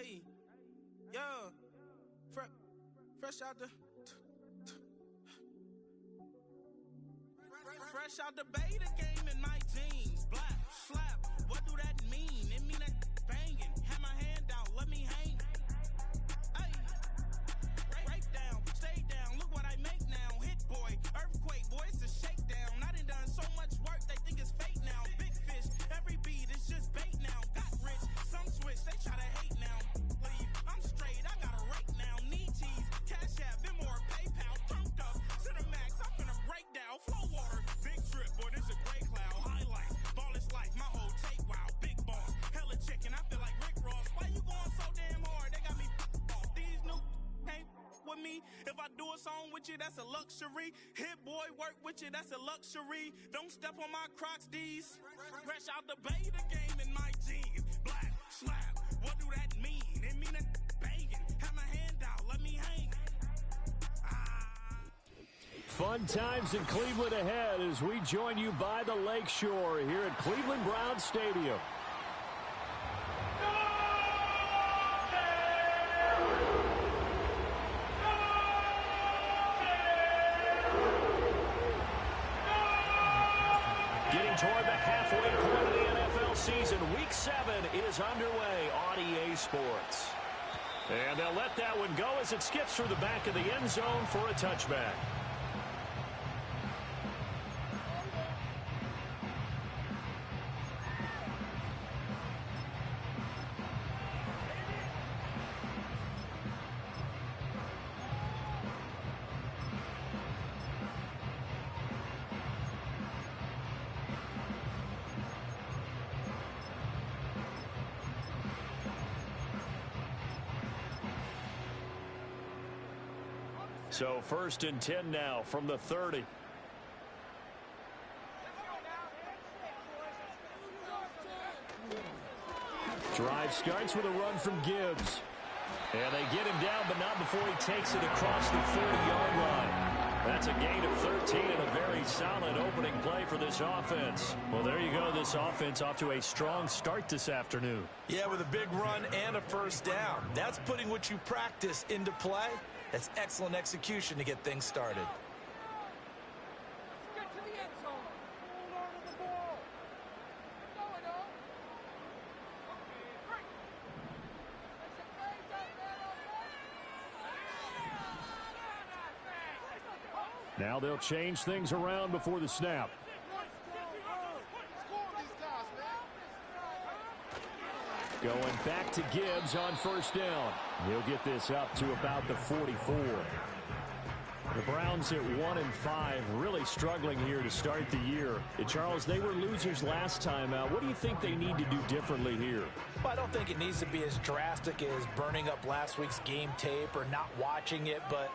Hey, yeah, fresh out the beta game in my jeans. Black slap, what do that mean? It mean that banging. Have my hand out, let me hang. Hey, break down, stay down. Look what I make now. Hit boy, earthquake, boy, it's a shakedown. I done so much work, they think it's fake now. Big fish, every beat is just bait now. Got rich, some switch, they try to hate now. Leave, I'm straight, I got a rake now. Need cheese, cash app, Venmo or PayPal. Turned up to the max, I'm finna break down. Flow water, big drip, boy, this a gray cloud. Highlights, ball is life, my whole take, wow. Big boss, hella chicken, I feel like Rick Ross. Why you going so damn hard? They got me off. These new can't with me. If I do a song with you, that's a luxury. Hit boy, work with you, that's a luxury. Don't step on my Crocs, D's. Fresh out the beta game in my jeans. Black slap, what do that mean? It mean a banging. Have my hand out, let me hang. Fun times in Cleveland ahead as we join you by the Lakeshore here at Cleveland Browns Stadium. Getting toward the halfway point of the NFL season, Week 7 is underway on EA Sports. And they'll let that one go as it skips through the back of the end zone for a touchback. So 1st and 10 now from the 30. Drive starts with a run from Gibbs. And they get him down, but not before he takes it across the 40-yard line. That's a gain of 13 and a very solid opening play for this offense. Well, there you go. This offense off to a strong start this afternoon. Yeah, with a big run and a first down. That's putting what you practice into play. That's excellent execution to get things started. Get to the end zone. Hold on to the ball. Going on. Now they'll change things around before the snap. Going back to Gibbs on first down. He'll get this up to about the 44. The Browns at 1-5, really struggling here to start the year. Charles, they were losers last time out. What do you think they need to do differently here? Well, I don't think it needs to be as drastic as burning up last week's game tape or not watching it, but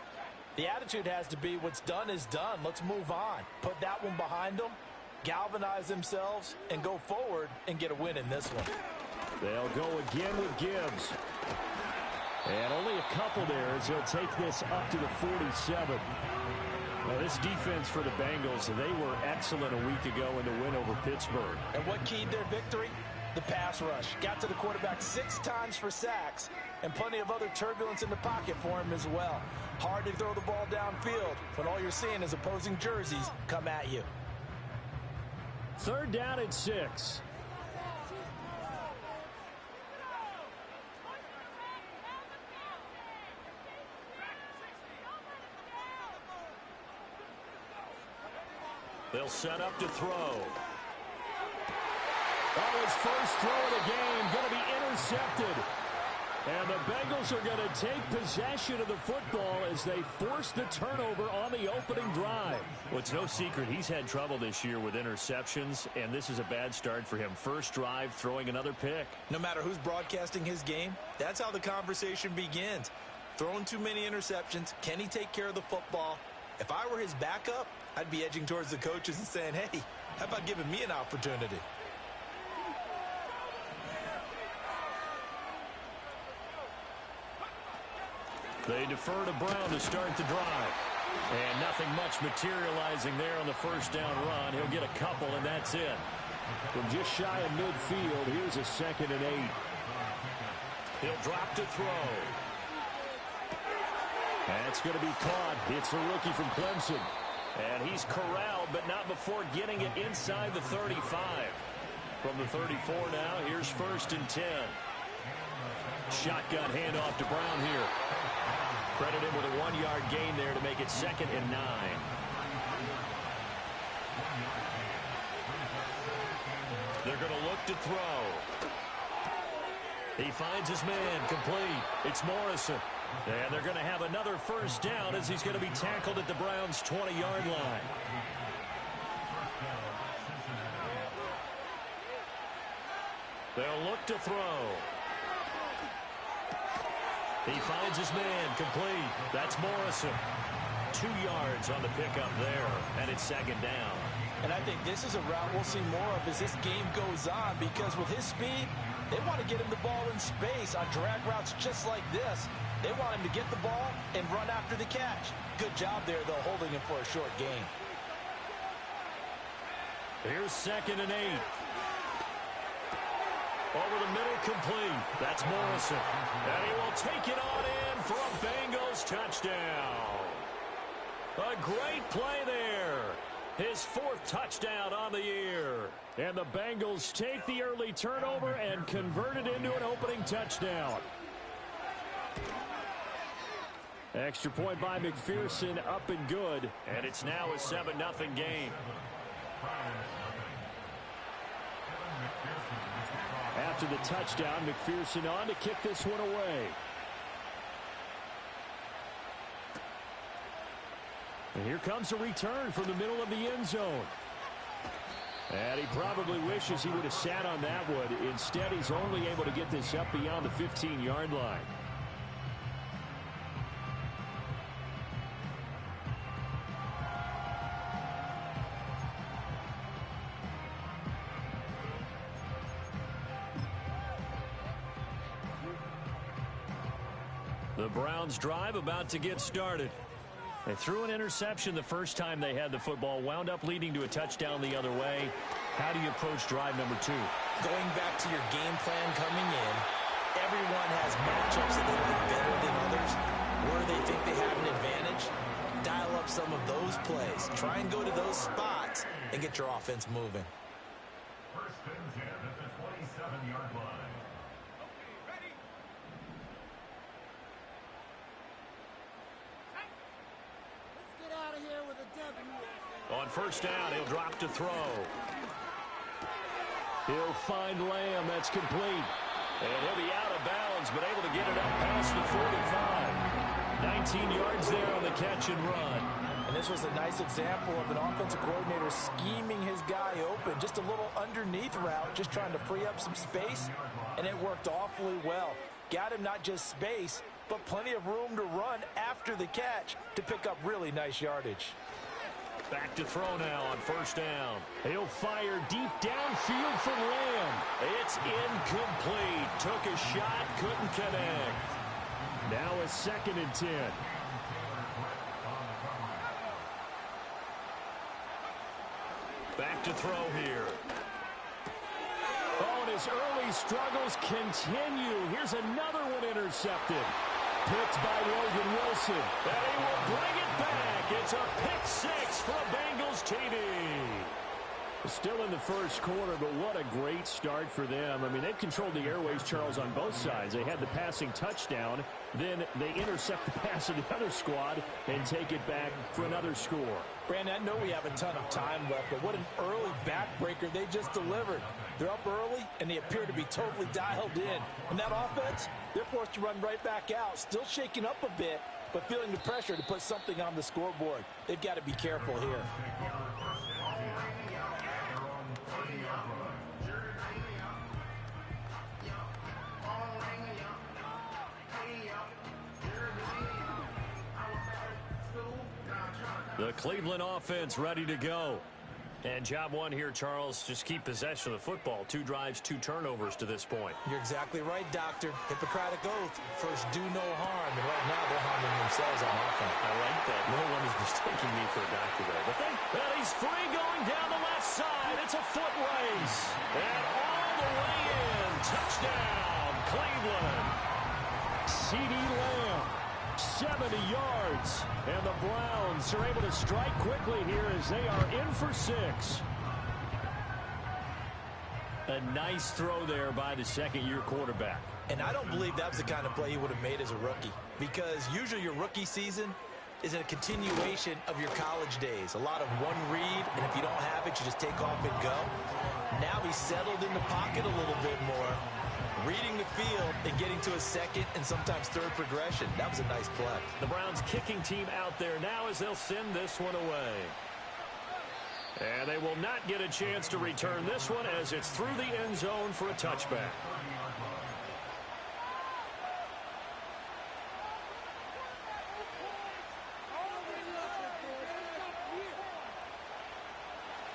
the attitude has to be what's done is done. Let's move on. Put that one behind them, galvanize themselves, and go forward and get a win in this one. They'll go again with Gibbs. And only a couple there as they'll take this up to the 47. Now, this defense for the Bengals, they were excellent a week ago in the win over Pittsburgh. And what keyed their victory? The pass rush. Got to the quarterback 6 times for sacks, and plenty of other turbulence in the pocket for him as well. Hard to throw the ball downfield when all you're seeing is opposing jerseys come at you. 3rd down and 6. They'll set up to throw. Oh, his first throw of the game going to be intercepted. And the Bengals are going to take possession of the football as they force the turnover on the opening drive. Well, it's no secret he's had trouble this year with interceptions, and this is a bad start for him. First drive, throwing another pick. No matter who's broadcasting his game, that's how the conversation begins. Throwing too many interceptions, can he take care of the football? If I were his backup, I'd be edging towards the coaches and saying, hey, how about giving me an opportunity? They defer to Brown to start the drive. And nothing much materializing there on the first down run. He'll get a couple, and that's it. From just shy of midfield, here's a 2nd and 8. He'll drop to throw. That's going to be caught. It's a rookie from Clemson. And he's corralled, but not before getting it inside the 35. From the 34 now, here's 1st and 10. Shotgun handoff to Brown here. Credit him with a 1-yard gain there to make it 2nd and 9. They're going to look to throw. He finds his man, complete. It's Morrison. And they're going to have another 1st down as he's going to be tackled at the Browns' 20-yard line. They'll look to throw. He finds his man, complete. That's Morrison. 2 yards on the pickup there, and it's 2nd down. And I think this is a route we'll see more of as this game goes on, because with his speed, they want to get him the ball in space on drag routes just like this. They want him to get the ball and run after the catch. Good job there, though, holding him for a short gain. Here's 2nd and 8. Over the middle, complete. That's Morrison. And he will take it on in for a Bengals touchdown. A great play there. His 4th touchdown on the year. And the Bengals take the early turnover and convert it into an opening touchdown. Extra point by McPherson, up and good. And it's now a 7-0 game. After the touchdown, McPherson on to kick this one away. And here comes a return from the middle of the end zone. And he probably wishes he would have sat on that one. Instead, he's only able to get this up beyond the 15-yard line. The Browns drive about to get started. They threw an interception the first time they had the football, wound up leading to a touchdown the other way. How do you approach drive number 2? Going back to your game plan coming in, everyone has matchups a little bit better than others. Where they think they have an advantage, dial up some of those plays. Try and go to those spots and get your offense moving. 1st and 10 at the 27-yard line. On 1st down, he'll drop to throw. He'll find Lamb. That's complete. And he'll be out of bounds, but able to get it up past the 45. 19 yards there on the catch and run. And this was a nice example of an offensive coordinator scheming his guy open. Just a little underneath route, just trying to free up some space, and it worked awfully well. Got him not just space, but plenty of room to run after the catch to pick up really nice yardage. Back to throw now on 1st down. He'll fire deep downfield from Lamb. It's incomplete. Took a shot, couldn't connect. Now a 2nd and 10. Back to throw here. Oh, and his early struggles continue. Here's another one intercepted. Picked by Logan Wilson. And he will bring it back. It's a pick 6 for a Bengals TD. Still in the first quarter, but what a great start for them. I mean, they've controlled the airways, Charles, on both sides. They had the passing touchdown. Then they intercept the pass of the other squad and take it back for another score. Brandon, I know we have a ton of time left, but what an early backbreaker they just delivered. They're up early, and they appear to be totally dialed in. And that offense, they're forced to run right back out, still shaking up a bit, but feeling the pressure to put something on the scoreboard. They've got to be careful here. The Cleveland offense ready to go. And job one here, Charles, just keep possession of the football. 2 drives, 2 turnovers to this point. You're exactly right, Doctor. Hippocratic oath. First, do no harm. And right now, they're harming themselves on offense. I like that. No one is mistaking me for a doctor there. But and he's free going down the left side. It's a foot race. And all the way in. Touchdown, Cleveland. CeeDee Lamb, 70 yards. And the Browns are able to strike quickly here as they are in for 6. A nice throw there by the second-year quarterback. And I don't believe that was the kind of play he would have made as a rookie, because usually your rookie season is a continuation of your college days. A lot of one read, and if you don't have it, you just take off and go. Now he's settled in the pocket a little bit more, reading the field and getting to a second and sometimes third progression. That was a nice play. The Browns kicking team out there now as they'll send this one away. And they will not get a chance to return this one as it's through the end zone for a touchback.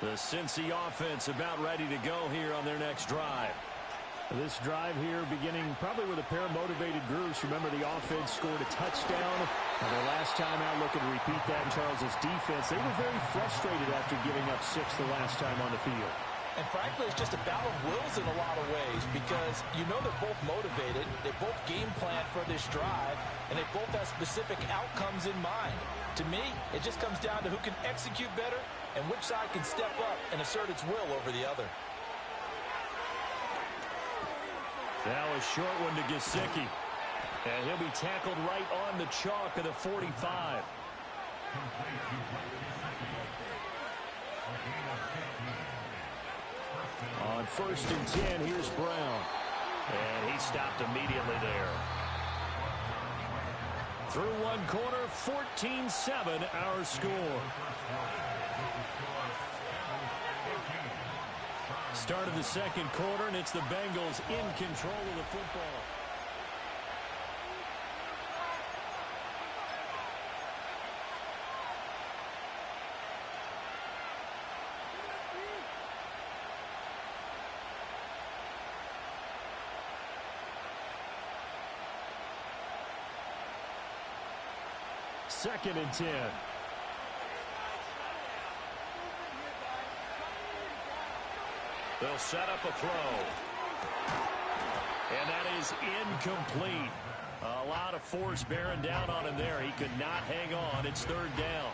The Cincy offense about ready to go here on their next drive. This drive here beginning probably with a pair of motivated groups. Remember, the offense scored a touchdown. And their last time out, looking to repeat that in Charles's defense. They were very frustrated after giving up 6 the last time on the field. And frankly, it's just a battle of wills in a lot of ways, because you know they're both motivated. They both game plan for this drive, and they both have specific outcomes in mind. To me, it just comes down to who can execute better and which side can step up and assert its will over the other. Now a short one to Gesicki. And he'll be tackled right on the chalk of the 45. On 1st and 10, here's Brown. And he stopped immediately there. Through one corner, 14-7 our score. Start of the second quarter, and it's the Bengals in control of the football. Second and 10. They'll set up a throw. And that is incomplete. A lot of force bearing down on him there. He could not hang on. It's 3rd down.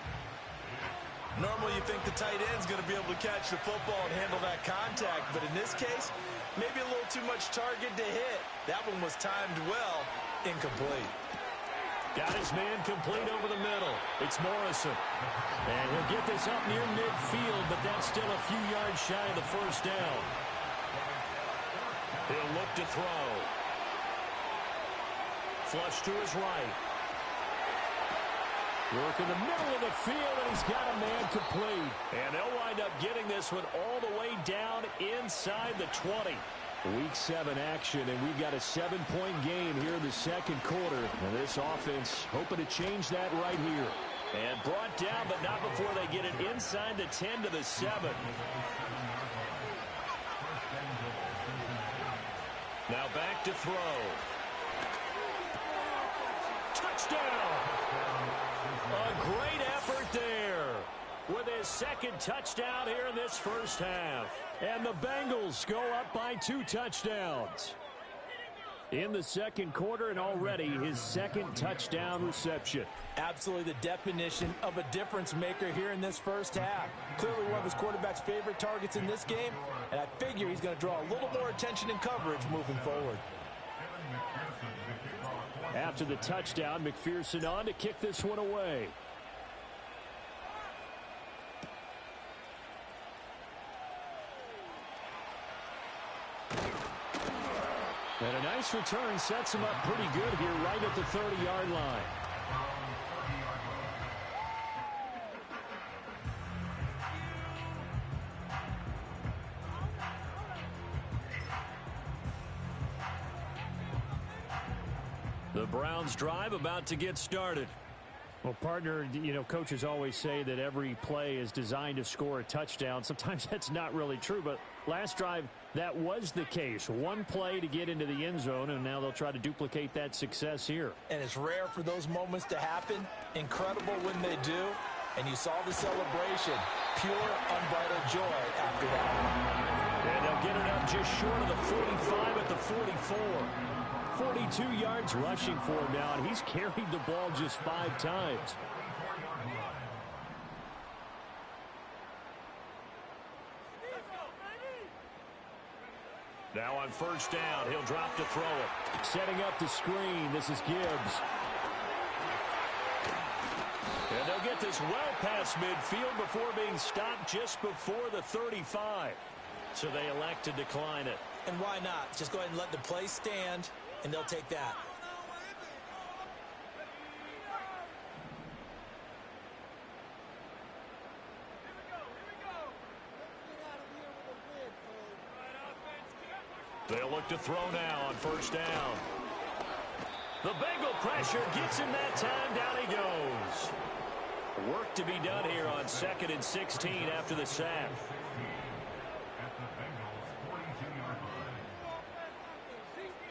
Normally you think the tight end's going to be able to catch the football and handle that contact, but in this case, maybe a little too much target to hit. That one was timed well. Incomplete. Got his man complete over the middle. It's Morrison. And he'll get this up near midfield, but that's still a few yards shy of the 1st down. He'll look to throw. Flush to his right. Work in the middle of the field, and he's got a man complete. And they'll wind up getting this one all the way down inside the 20. Week 7 action, and we've got a 7-point game here in the second quarter. And this offense hoping to change that right here. And brought down, but not before they get it inside the 10 to the 7. Now back to throw. Touchdown! A great effort there with his second touchdown here in this first half. And the Bengals go up by 2 touchdowns in the second quarter, and already his second touchdown reception. Absolutely the definition of a difference maker here in this first half. Clearly one of his quarterback's favorite targets in this game, and I figure he's going to draw a little more attention and coverage moving forward. After the touchdown, McPherson on to kick this one away. And a nice return sets him up pretty good here right at the 30-yard line. The Browns drive about to get started. Well, partner, you know, coaches always say that every play is designed to score a touchdown. Sometimes that's not really true, but last drive, that was the case. One play to get into the end zone, and now they'll try to duplicate that success here. And it's rare for those moments to happen. Incredible when they do. And you saw the celebration. Pure, unbridled joy after that. And they'll get it up just short of the 45 at the 44. 42 yards rushing for him now, and he's carried the ball just 5 times. Now on first down, he'll drop to throw it. Setting up the screen, this is Gibbs. And they'll get this well past midfield before being stopped just before the 35. So they elect to decline it. And why not? Just go ahead and let the play stand, and they'll take that. They'll look to throw now on first down. The Bengal pressure gets him that time. Down he goes. Work to be done here on 2nd and 16 after the sack.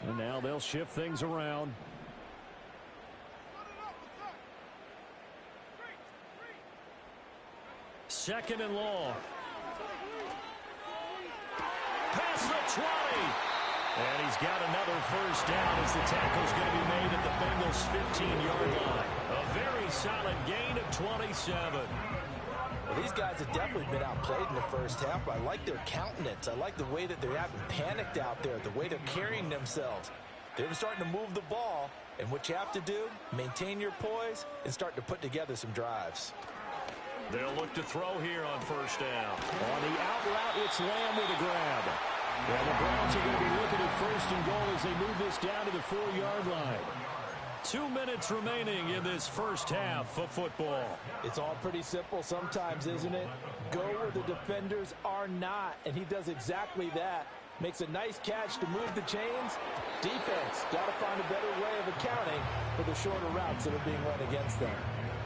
And now they'll shift things around. Second and long. Past the 20. And he's got another first down as the tackle's going to be made at the Bengals' 15-yard line. A very solid gain of 27. Well, these guys have definitely been outplayed in the first half. I like their countenance. I like the way that they haven't panicked out there, the way they're carrying themselves. They're starting to move the ball, and what you have to do, maintain your poise and start to put together some drives. They'll look to throw here on first down. On the out route, it's Lamb with a grab. Well, the Browns are going to be looking at first and goal as they move this down to the 4-yard line. 2 minutes remaining in this first half of football. It's all pretty simple sometimes, isn't it? Go where the defenders are not, and he does exactly that. Makes a nice catch to move the chains. Defense got to find a better way of accounting for the shorter routes that are being run against them.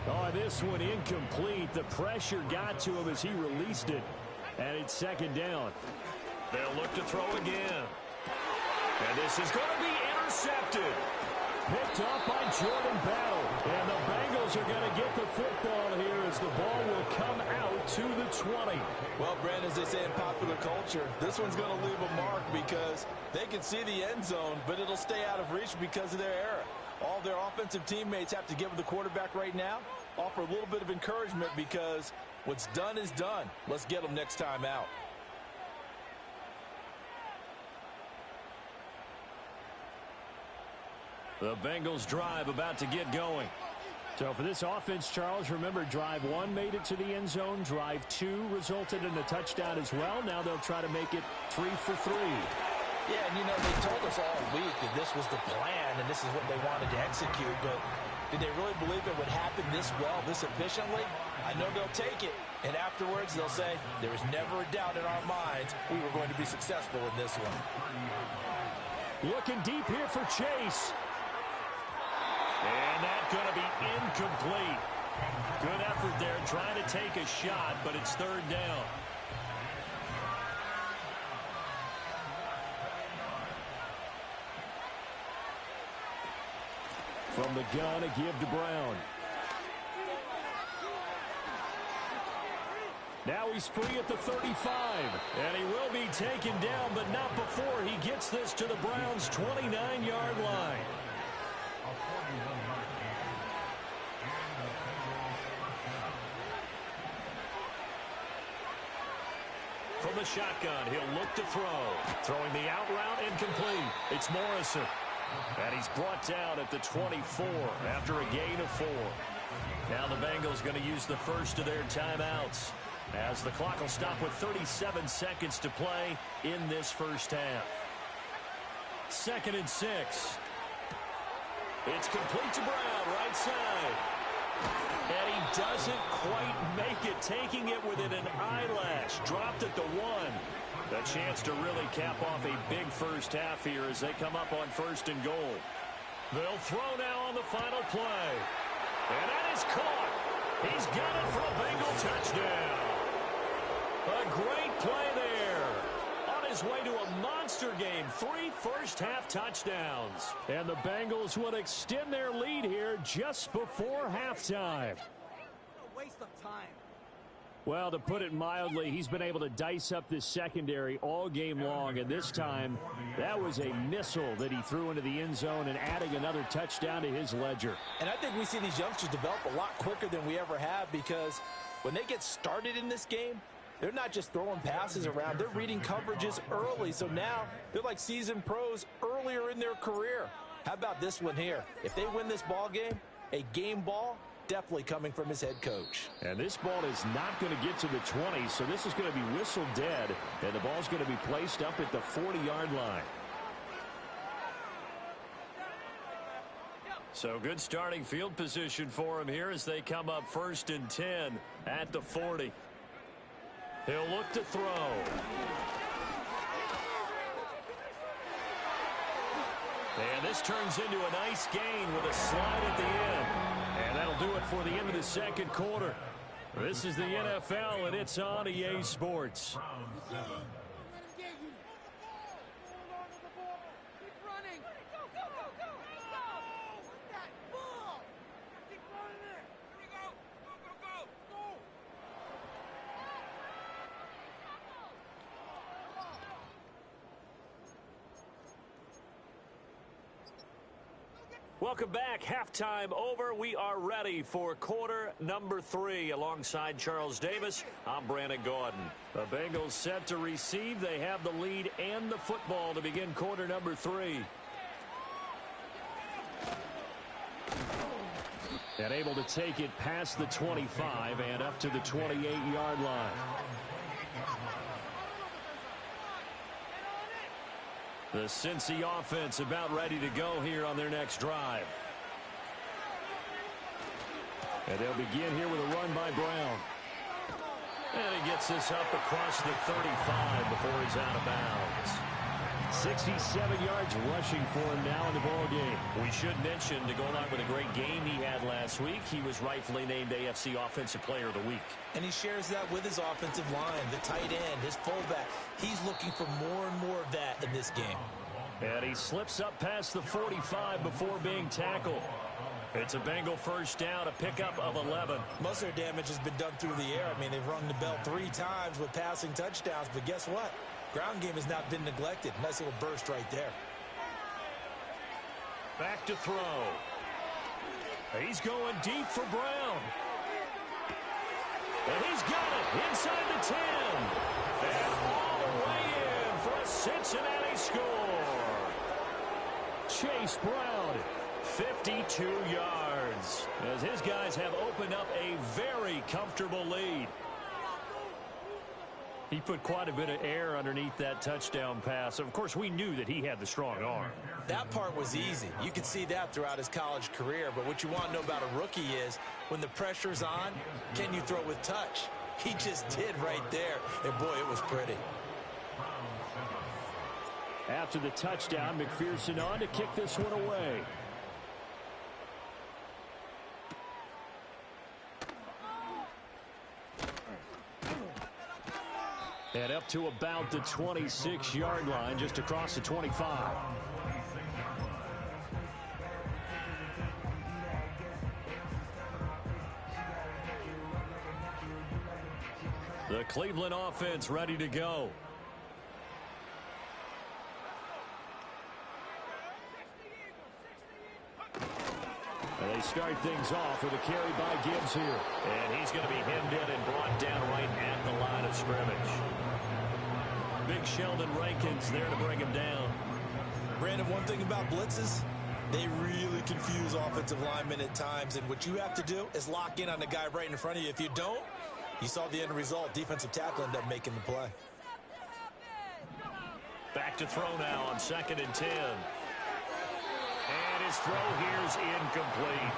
Oh, this one incomplete. The pressure got to him as he released it. And it's second down. They'll look to throw again. And this is going to be intercepted. Picked up by Jordan Battle. And the Bengals are going to get the football here as the ball will come out to the 20. Well, Brandon, as they say in popular culture, this one's going to leave a mark because they can see the end zone, but it'll stay out of reach because of their error. All their offensive teammates have to give the quarterback right now, offer a little bit of encouragement because what's done is done. Let's get them next time out. The Bengals drive about to get going. So for this offense, Charles, remember drive 1 made it to the end zone. Drive 2 resulted in a touchdown as well. Now they'll try to make it 3 for 3. Yeah, and you know, they told us all week that this was the plan and this is what they wanted to execute, but did they really believe it would happen this well, this efficiently? I know they'll take it, and afterwards they'll say, there was never a doubt in our minds we were going to be successful in this one. Looking deep here for Chase. And that's going to be incomplete. Good effort there trying to take a shot, but it's third down. From the gun, a give to Brown. Now he's free at the 35. And he will be taken down, but not before he gets this to the Browns' 29-yard line. From the shotgun, he'll look to throw. Throwing the out route incomplete. It's Morrison. And he's brought down at the 24 after a gain of 4. Now the Bengals going to use the first of their timeouts as the clock will stop with 37 seconds to play in this first half. 2nd and 6. It's complete to Brown, right side. And he doesn't quite make it, taking it within an eyelash. Dropped at the 1. A chance to really cap off a big first half here as they come up on 1st and goal. They'll throw now on the final play. And that is caught. He's got it for a Bengal touchdown. A great play there. On his way to a monster game. 3 first-half touchdowns. And the Bengals will extend their lead here just before halftime. A waste of time. Well, to put it mildly, he's been able to dice up this secondary all game long, and this time that was a missile that he threw into the end zone and adding another touchdown to his ledger. And I think we see these youngsters develop a lot quicker than we ever have, because when they get started in this game, they're not just throwing passes around. They're reading coverages early, so now they're like seasoned pros earlier in their career. How about this one here? If they win this ball game, a game ball, definitely coming from his head coach. And this ball is not going to get to the 20, so this is going to be whistled dead, and the ball's going to be placed up at the 40-yard line. So good starting field position for him here as they come up 1st and 10 at the 40. He'll look to throw. And this turns into a nice gain with a slide at the end. And that'll do it for the end of the second quarter. This is the NFL, and it's on EA Sports. Welcome back. Halftime over. We are ready for quarter number 3. Alongside Charles Davis, I'm Brandon Gaudin. The Bengals set to receive. They have the lead and the football to begin quarter number 3. And able to take it past the 25 and up to the 28-yard line. The Cincy offense about ready to go here on their next drive. And they'll begin here with a run by Brown. And he gets this up across the 35 before he's out of bounds. 67 yards rushing for him now in the ball game. We should mention, to go along with a great game he had last week, he was rightfully named AFC Offensive Player of the Week. And he shares that with his offensive line, the tight end, his fullback. He's looking for more and more of that in this game. And he slips up past the 45 before being tackled. It's a Bengal first down, a pickup of 11. Most of their damage has been done through the air. I mean, they've rung the bell 3 times with passing touchdowns, but guess what? Ground game has not been neglected. Nice little burst right there. Back to throw. He's going deep for Brown. And he's got it inside the 10. And all the way in for a Cincinnati score. Chase Brown, 52 yards, as his guys have opened up a very comfortable lead. He put quite a bit of air underneath that touchdown pass. Of course, we knew that he had the strong arm. That part was easy. You could see that throughout his college career. But what you want to know about a rookie is when the pressure's on, can you throw with touch? He just did right there. And, boy, it was pretty. After the touchdown, McPherson on to kick this one away. And up to about the 26-yard line, just across the 25. The Cleveland offense ready to go. And they start things off with a carry by Gibbs here. And he's going to be hemmed in and brought down right at the line of scrimmage. Big Sheldon Rankins there to bring him down. Brandon, one thing about blitzes, they really confuse offensive linemen at times. And what you have to do is lock in on the guy right in front of you. If you don't, you saw the end result. Defensive tackle ended up making the play. Back to throw now on 2nd and 10. And his throw here is incomplete.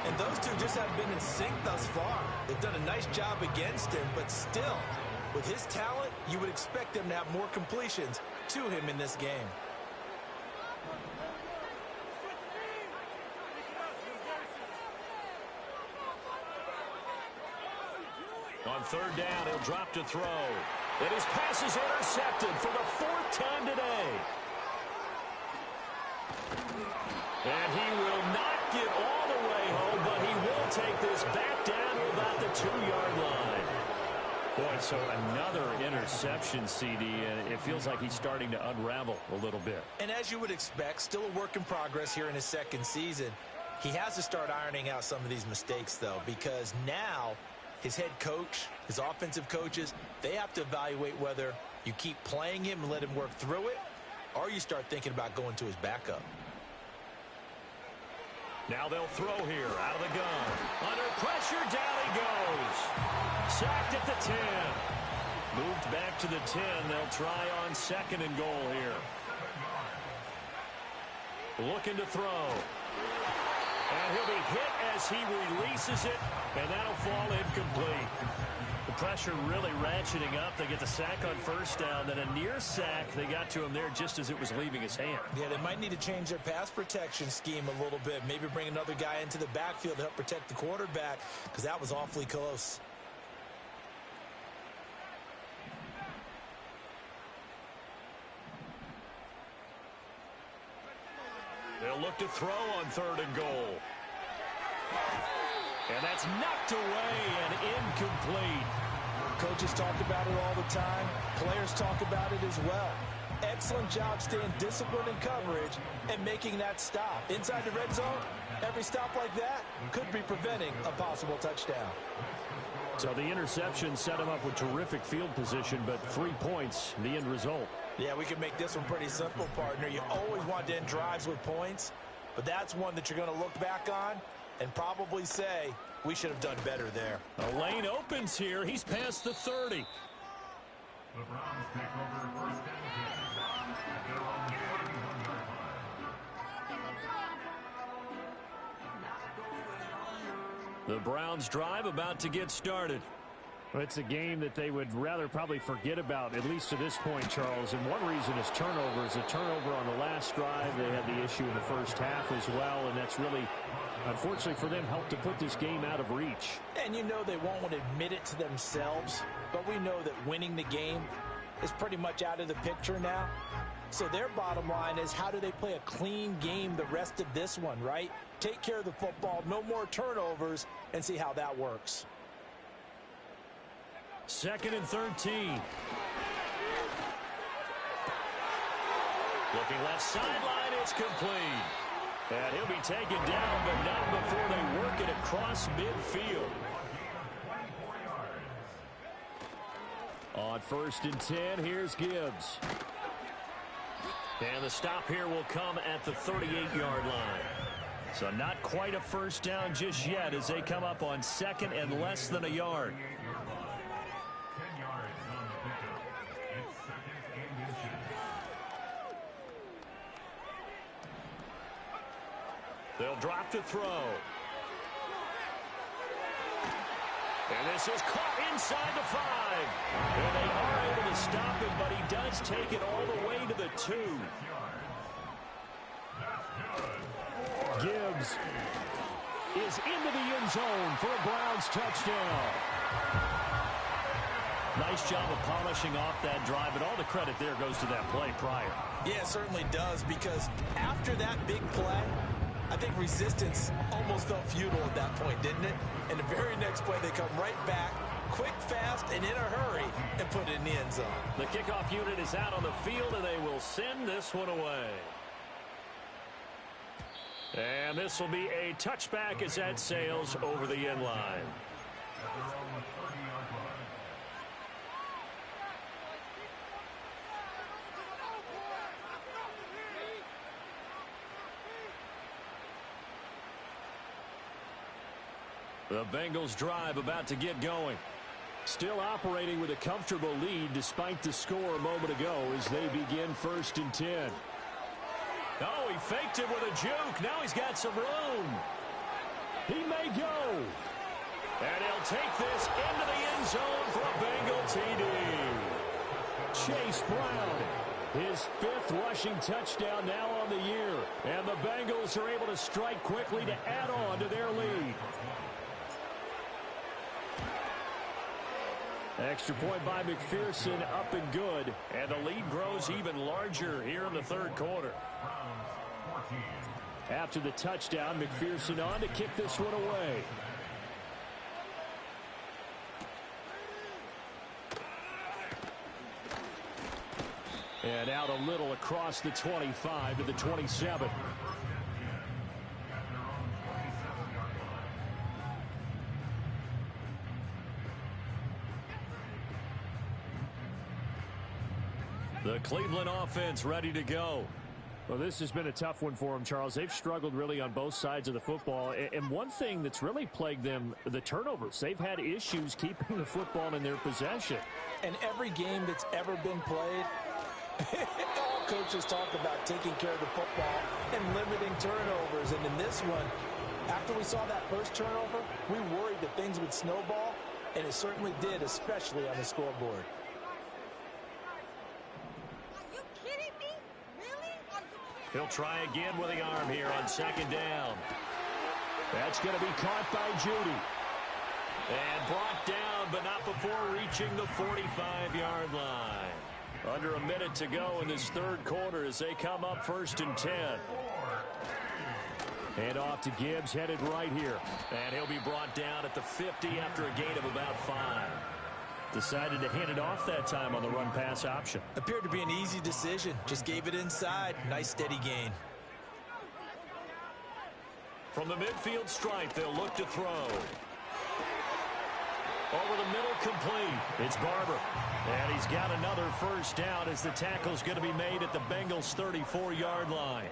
And those two just haven't been in sync thus far. They've done a nice job against him, but still, with his talent, you would expect them to have more completions to him in this game. On 3rd down, he'll drop to throw. And his pass is intercepted for the 4th time today. And he will not get all the way home, but he will take this back down to about the 2-yard line. So another interception, CD, and it feels like he's starting to unravel a little bit. And as you would expect, still a work in progress here in his second season. He has to start ironing out some of these mistakes, though, because now his head coach, his offensive coaches, they have to evaluate whether you keep playing him and let him work through it, or you start thinking about going to his backup. Now they'll throw here out of the gun. Under pressure, down he goes. Sacked at the 10. Moved back to the 10. They'll try on 2nd and goal here. Looking to throw. And he'll be hit as he releases it, and that'll fall incomplete. The pressure really ratcheting up. They get the sack on 1st down, then a near sack. They got to him there just as it was leaving his hand. Yeah, they might need to change their pass protection scheme a little bit. Maybe bring another guy into the backfield to help protect the quarterback, because that was awfully close. They'll look to throw on 3rd and goal. And that's knocked away and incomplete. Coaches talk about it all the time. Players talk about it as well. Excellent job staying disciplined in coverage and making that stop. Inside the red zone, every stop like that could be preventing a possible touchdown. So the interception set him up with terrific field position, but 3 points, the end result. Yeah, we can make this one pretty simple, partner. You always want to end drives with points, but that's one that you're going to look back on and probably say, we should have done better there. A lane opens here. He's past the 30. The Browns take over 1st and 10 at their own 31-yard line. The Browns drive about to get started. Well, it's a game that they would rather probably forget about, at least to this point, Charles. And one reason is turnovers. A turnover on the last drive. They had the issue in the first half as well, and that's really, unfortunately for them, helped to put this game out of reach. And you know they won't want to admit it to themselves, but we know that winning the game is pretty much out of the picture now. So their bottom line is, how do they play a clean game the rest of this one, right? Take care of the football, no more turnovers, and see how that works. 2nd and 13. Looking left sideline, it's complete. And he'll be taken down, but not before they work it across midfield. On 1st and 10, here's Gibbs. And the stop here will come at the 38-yard line. So not quite a 1st down just yet as they come up on 2nd and less than a yard. 10 yards on the pickup. It's 2nd and inches. They'll drop to throw. And this is caught inside the 5. And they are able to stop him, but he does take it all the way to the 2. Gibbs is into the end zone for a Browns touchdown. Nice job of polishing off that drive, but all the credit there goes to that play prior. Yeah, it certainly does, because after that big play, I think resistance almost felt futile at that point, didn't it? And the very next play, they come right back, quick, fast, and in a hurry, and put it in the end zone. The kickoff unit is out on the field, and they will send this one away. And this will be a touchback as that sails over the end line. The Bengals drive about to get going. Still operating with a comfortable lead despite the score a moment ago as they begin 1st and 10. Oh, he faked it with a juke. Now he's got some room. He may go. And he'll take this into the end zone for a Bengal TD. Chase Brown, his 5th rushing touchdown now on the year. And the Bengals are able to strike quickly to add on to their lead. Extra point by McPherson, up and good. And the lead grows even larger here in the 3rd quarter. After the touchdown, McPherson on to kick this one away. And out a little across the 25 to the 27. The Cleveland offense ready to go. Well, this has been a tough one for them, Charles. They've struggled really on both sides of the football. And one thing that's really plagued them, the turnovers. They've had issues keeping the football in their possession. And every game that's ever been played, all coaches talk about taking care of the football and limiting turnovers. And in this one, after we saw that first turnover, we worried that things would snowball, and it certainly did, especially on the scoreboard. He'll try again with the arm here on second down. That's going to be caught by Judy. And brought down, but not before reaching the 45-yard line. Under a minute to go in this third quarter as they come up 1st and 10. And off to Gibbs, headed right here. And he'll be brought down at the 50 after a gain of about 5. Decided to hand it off that time on the run-pass option. Appeared to be an easy decision. Just gave it inside. Nice, steady gain. From the midfield stripe, they'll look to throw. Over the middle, complete. It's Barber. And he's got another first down as the tackle's going to be made at the Bengals' 34-yard line.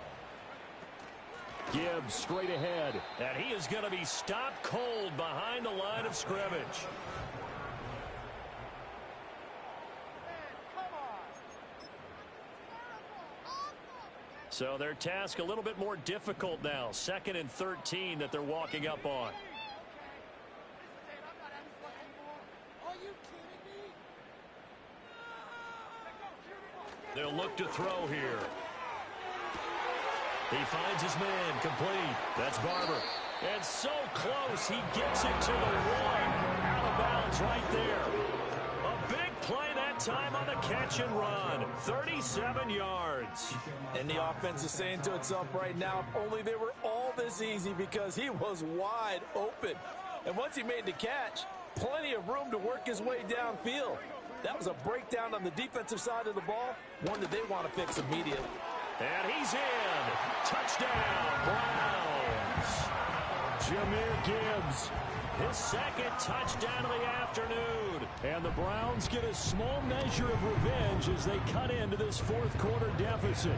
Gibbs straight ahead. And he is going to be stopped cold behind the line of scrimmage. So their task a little bit more difficult now. 2nd and 13 that they're walking up on. They'll look to throw here. He finds his man, complete. That's Barber. And so close, he gets it to the 1. Out of bounds right there. A big play that time on the catch and run. 37 yards. And the offense is saying to itself right now, if only they were all this easy, because he was wide open. And once he made the catch, plenty of room to work his way downfield. That was a breakdown on the defensive side of the ball, one that they want to fix immediately. And he's in. Touchdown, Browns. Jahmyr Gibbs, His 2nd touchdown of the afternoon. and the Browns get a small measure of revenge as they cut into this 4th quarter deficit.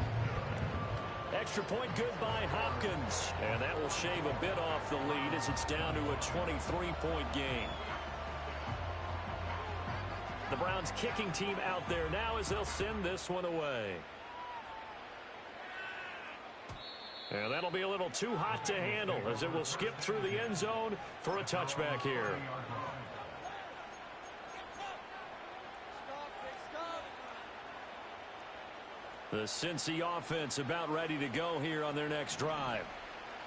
Extra point good by Hopkins. And that will shave a bit off the lead as it's down to a 23-point game. The Browns kicking team out there now as they'll send this one away. And that'll be a little too hot to handle as it will skip through the end zone for a touchback here. The Cincy offense about ready to go here on their next drive.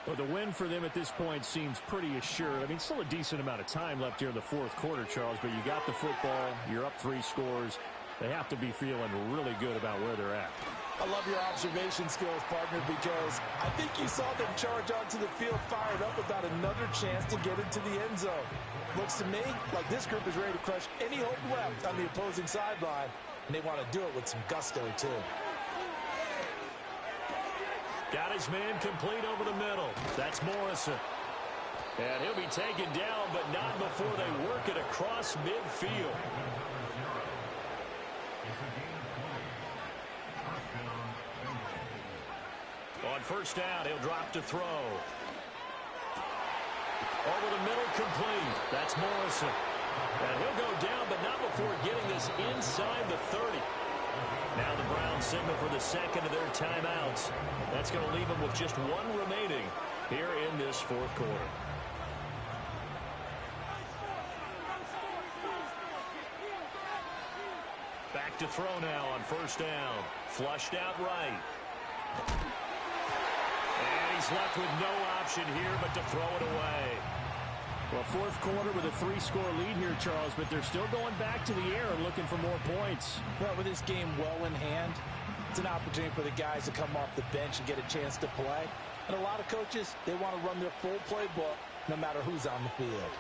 Well, the win for them at this point seems pretty assured. I mean, still a decent amount of time left here in the 4th quarter, Charles, but you got the football, you're up 3 scores. They have to be feeling really good about where they're at. I love your observation skills, partner, because I think you saw them charge onto the field fired up without another chance to get into the end zone. Looks to me like this group is ready to crush any hope left on the opposing sideline, and they want to do it with some gusto, too. Got his man complete over the middle. That's Morrison. And he'll be taken down, but not before they work it across midfield. On first down, he'll drop to throw. Over the middle, complete. That's Morrison. And he'll go down, but not before getting this inside the 30. Now the Browns signal for the 2nd of their timeouts. That's going to leave them with just 1 remaining here in this 4th quarter. Back to throw now on first down. Flushed out right. And he's left with no option here but to throw it away. Well, 4th quarter with a 3-score lead here, Charles, but they're still going back to the air and looking for more points. Well, with this game well in hand, it's an opportunity for the guys to come off the bench and get a chance to play. And a lot of coaches, they want to run their full playbook no matter who's on the field.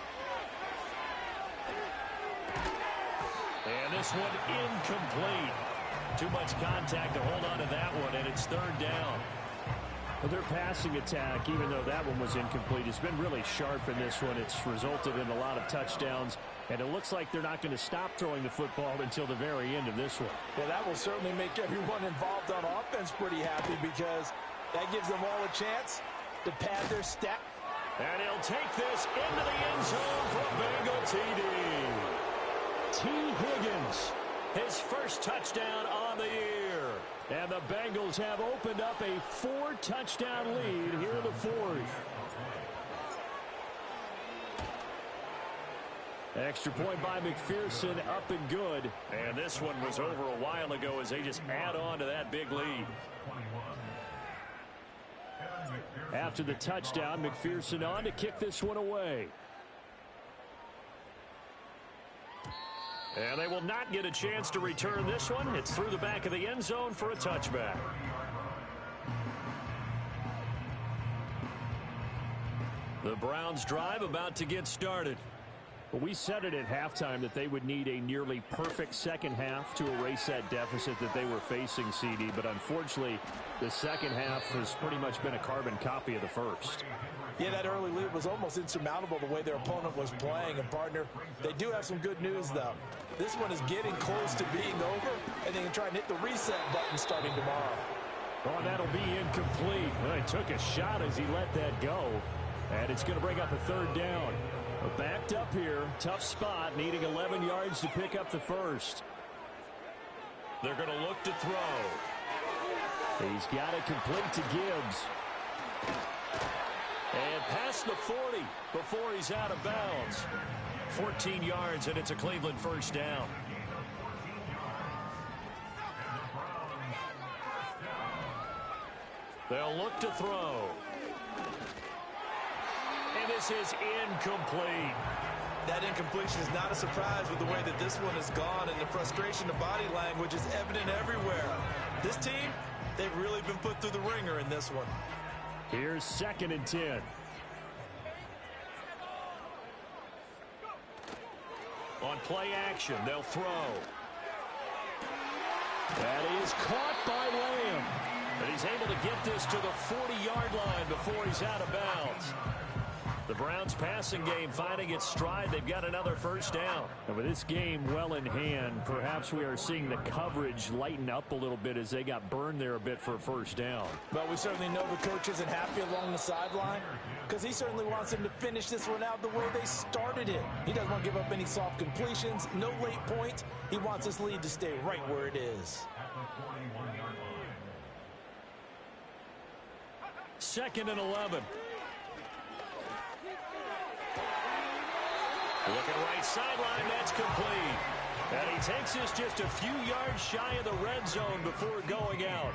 And this one incomplete. Too much contact to hold on to that one, and it's third down. Well, their passing attack, even though that one was incomplete, has been really sharp in this one. It's resulted in a lot of touchdowns, and it looks like they're not going to stop throwing the football until the very end of this one. Yeah, that will certainly make everyone involved on offense pretty happy because that gives them all a chance to pad their step. And he'll take this into the end zone for a Bengal TD. T. Higgins, his first touchdown on the year. And the Bengals have opened up a 4-touchdown lead here in the fourth. Extra point by McPherson, up and good. And this one was over a while ago as they just add on to that big lead. After the touchdown, McPherson on to kick this one away. And they will not get a chance to return this one. It's through the back of the end zone for a touchback. The Browns drive about to get started. Well, we said it at halftime that they would need a nearly perfect second half to erase that deficit that they were facing, CD. But unfortunately, the second half has pretty much been a carbon copy of the first. Yeah, that early lead was almost insurmountable the way their opponent was playing. And, partner, they do have some good news, though. This one is getting close to being over, and they can try and hit the reset button starting tomorrow. Oh, and that'll be incomplete. Well, he took a shot as he let that go. And it's going to bring up a third down. Backed up here, tough spot, needing 11 yards to pick up the first. They're going to look to throw. He's got it complete to Gibbs. And past the 40 before he's out of bounds. 14 yards, and it's a Cleveland first down. They'll look to throw. And this is incomplete. That incompletion is not a surprise with the way that this one has gone, and the frustration of body language is evident everywhere. This team, they've really been put through the ringer in this one. Here's 2nd and 10. On play action, they'll throw. That is caught by Lamb. And he's able to get this to the 40-yard line before he's out of bounds. The Browns passing game finding its stride. They've got another first down. And with this game well in hand, perhaps we are seeing the coverage lighten up a little bit as they got burned there a bit for a first down. But we certainly know the coach isn't happy along the sideline because he certainly wants them to finish this one out the way they started it. He doesn't want to give up any soft completions, no late points. He wants this lead to stay right where it is. 2nd and 11. Looking right sideline, that's complete. And he takes this just a few yards shy of the red zone before going out.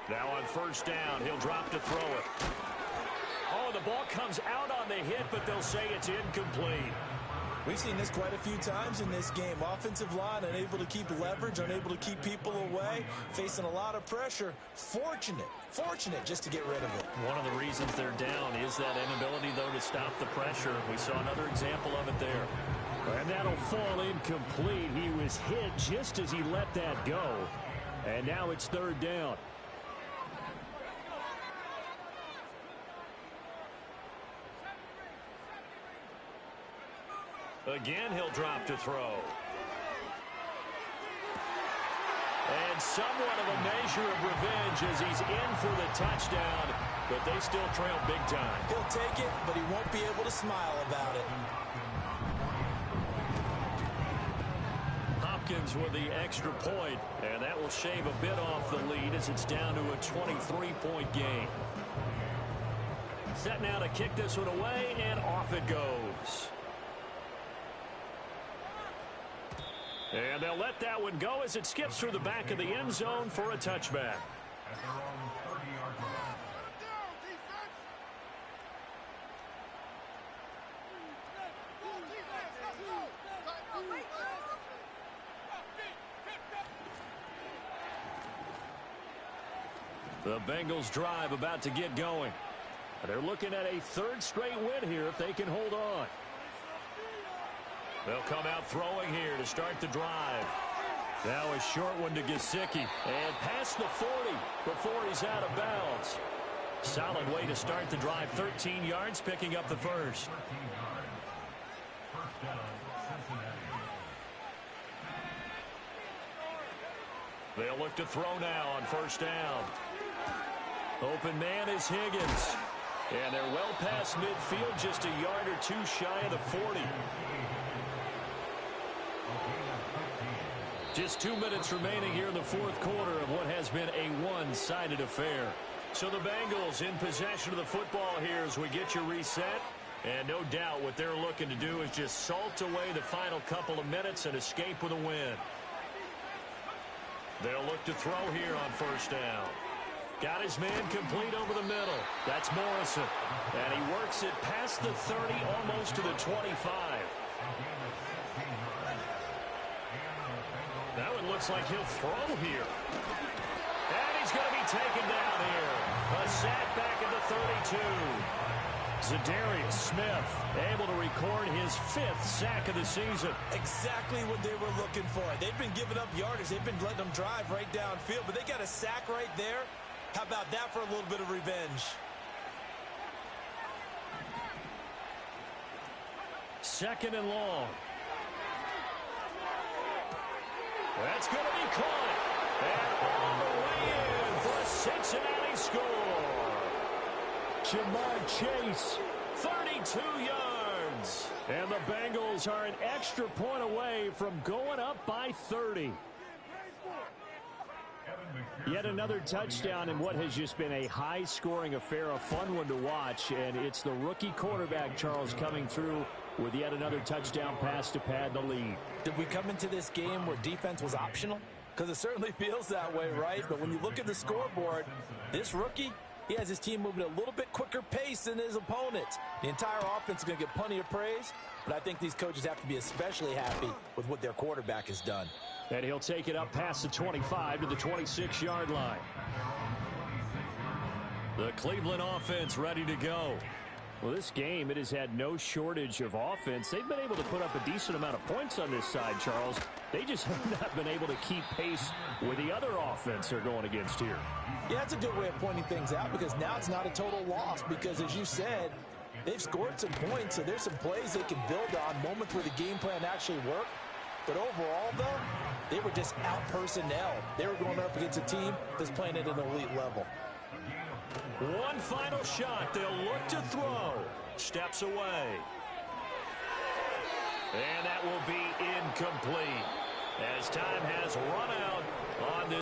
Now on first down, he'll drop to throw it. Oh, the ball comes out on the hit, but they'll say it's incomplete. We've seen this quite a few times in this game. Offensive line unable to keep leverage, unable to keep people away, facing a lot of pressure. Fortunate just to get rid of it. One of the reasons they're down is that inability, though, to stop the pressure. We saw another example of it there. And that'll fall incomplete. He was hit just as he let that go. And now it's third down. Again, he'll drop to throw. And somewhat of a measure of revenge as he's in for the touchdown, but they still trail big time. He'll take it, but he won't be able to smile about it. Hopkins with the extra point, and that will shave a bit off the lead as it's down to a 23-point game. Set now to kick this one away, and off it goes. And they'll let that one go as it skips through the back of the end zone for a touchback. The The Bengals drive about to get going. They're looking at a third straight win here if they can hold on. They'll come out throwing here to start the drive. Now a short one to Gesicki. And past the 40 before he's out of bounds. Solid way to start the drive. 13 yards, picking up the first. 13 yards. First down, Cincinnati. They'll look to throw now on first down. Open man is Higgins. And they're well past midfield, just a yard or two shy of the 40. Just 2 minutes remaining here in the fourth quarter of what has been a one-sided affair. So the Bengals in possession of the football here as we get you reset. And no doubt what they're looking to do is just salt away the final couple of minutes and escape with a win. They'll look to throw here on first down. Got his man complete over the middle. That's Morrison. And he works it past the 30, almost to the 25. Now it looks like he'll throw here. And he's going to be taken down here. A sack back at the 32. Za'Darius Smith able to record his 5th sack of the season. Exactly what they were looking for. They've been giving up yardage. They've been letting them drive right downfield. But they got a sack right there. How about that for a little bit of revenge? Second and long. That's going to be caught. And all the way in for a Cincinnati score. Jamar Chase, 32 yards. And the Bengals are an extra point away from going up by 30. Yet another touchdown in what has just been a high-scoring affair, a fun one to watch. And it's the rookie quarterback, Charles, coming through with yet another touchdown pass to pad the lead. Did we come into this game where defense was optional? Because it certainly feels that way, right? But when you look at the scoreboard, this rookie, he has his team moving at a little bit quicker pace than his opponents. The entire offense is going to get plenty of praise, but I think these coaches have to be especially happy with what their quarterback has done. And he'll take it up past the 25 to the 26-yard line. The Cleveland offense ready to go. Well, this game, it has had no shortage of offense. They've been able to put up a decent amount of points on this side, Charles. They just have not been able to keep pace with the other offense they're going against here. Yeah, that's a good way of pointing things out because now it's not a total loss because, as you said, they've scored some points, so there's some plays they can build on, moments where the game plan actually worked. But overall, though, they were just out-personnel. They were going up against a team that's playing at an elite level. One final shot. They'll look to throw. Steps away. And that will be incomplete as time has run out on this.